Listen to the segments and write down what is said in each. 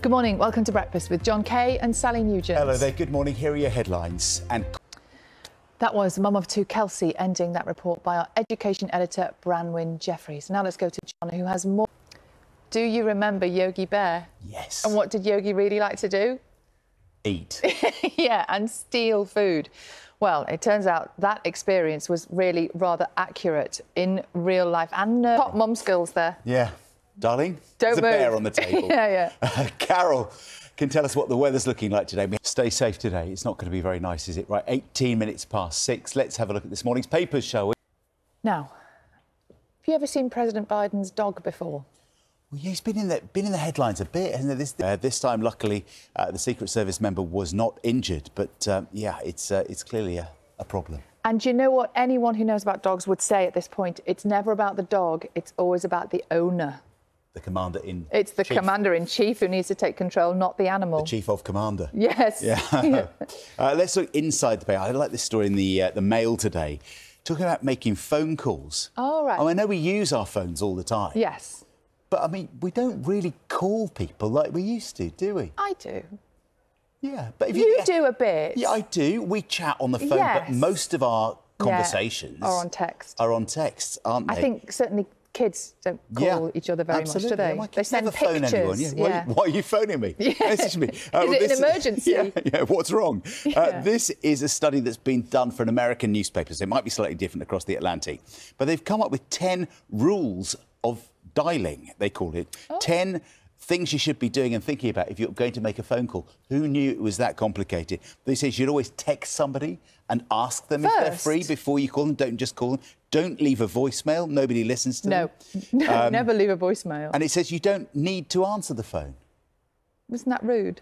Good morning. Welcome to Breakfast with John Kay and Sally Nugent. Hello there. Good morning. Here are your headlines. That was mum of two Kelsey ending that report by our education editor, Branwyn Jeffries. Now let's go to John, who has more. Do you remember Yogi Bear? Yes. And what did Yogi really like to do? Eat. Yeah, and steal food. Well, it turns out that experience was really rather accurate in real life. And top mum skills there. Yeah. Darling, Don't there's move. a bear on the table. Yeah. Carol can tell us what the weather's looking like today. Stay safe today. It's not going to be very nice, is it? Right, 18 minutes past 6. Let's have a look at this morning's papers, shall we? Now, have you ever seen President Biden's dog before? Well, yeah, he's been in the headlines a bit, hasn't it? This time, luckily, the Secret Service member was not injured. But, yeah, it's clearly a problem. And you know what anyone who knows about dogs would say at this point? It's never about the dog. It's always about the owner. The commander-in-chief. It's the commander-in-chief who needs to take control, not the animal. The chief of commander. Yes. Yeah. Let's look inside the bay. I like this story in the Mail today, talking about making phone calls. Oh, right. I know we use our phones all the time. Yes. But, I mean, we don't really call people like we used to, do we? I do. Yeah. But if you do a bit. Yeah, I do. We chat on the phone, yes. But most of our conversations are on text. Aren't they? I think certainly kids don't call each other very much, do they? Yeah, they send pictures. Phone anyone. Why are you phoning me? Yeah. Message me. Is it an emergency? Yeah, what's wrong? Yeah. This is a study that's been done for an American newspaper, so it might be slightly different across the Atlantic. But they've come up with 10 rules of dialing, they call it. 10 things you should be doing and thinking about if you're going to make a phone call. Who knew it was that complicated? They say you should always text somebody and ask them if they're free before you call them. Don't just call them. Don't leave a voicemail. Nobody listens to them. No, never leave a voicemail. And it says you don't need to answer the phone. Isn't that rude?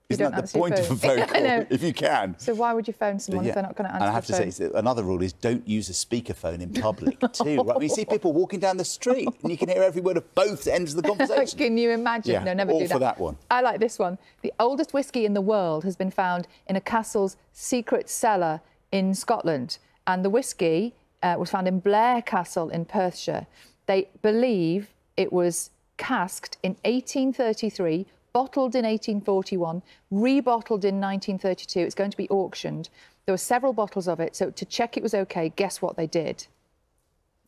Isn't that the point of a phone call, if you can? So why would you phone someone if they're not going to answer And I have to say, another rule is don't use a speakerphone in public, too. Right? I mean, you see people walking down the street and you can hear every word of both ends of the conversation. Can you imagine? Yeah, no, never do that. All for that one. I like this one. The oldest whiskey in the world has been found in a castle's secret cellar in Scotland. And the whiskey was found in Blair Castle in Perthshire. They believe it was casked in 1833, bottled in 1841, rebottled in 1932. It's going to be auctioned. There were several bottles of it. So to check it was OK, guess what they did?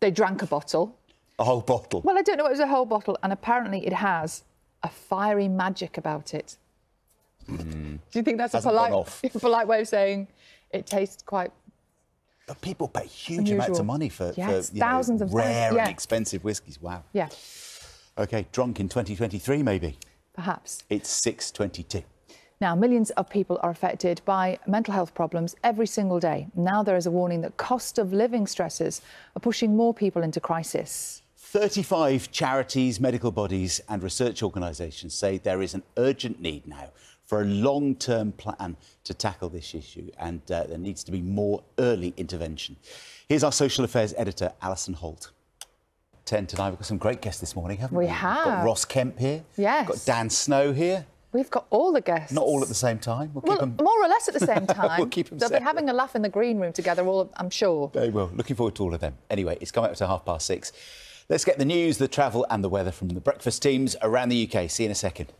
They drank a bottle. A whole bottle? Well, I don't know. It was a whole bottle. And apparently it has a fiery magic about it. Do you think that's a polite way of saying it tastes quite... But people pay huge amounts of money for thousands of rare and expensive whiskies. Wow. Yeah. OK, drunk in 2023, maybe. Perhaps. It's 6:22. Now, millions of people are affected by mental health problems every single day. Now there is a warning that cost of living stresses are pushing more people into crisis. 35 charities, medical bodies and research organisations say there is an urgent need now for a long-term plan to tackle this issue, and there needs to be more early intervention. Here's our social affairs editor, Alison Holt. 10 tonight. We've got some great guests this morning, haven't we? We have. We've got Ross Kemp here. Yes. We've got Dan Snow here. We've got all the guests. Not all at the same time. We'll keep them... more or less at the same time. We'll keep them They'll separate. be having a laugh in the green room together, I'm sure. They will. Looking forward to all of them. Anyway, it's coming up to 6:30. Let's get the news, the travel and the weather from the breakfast teams around the UK. See you in a second.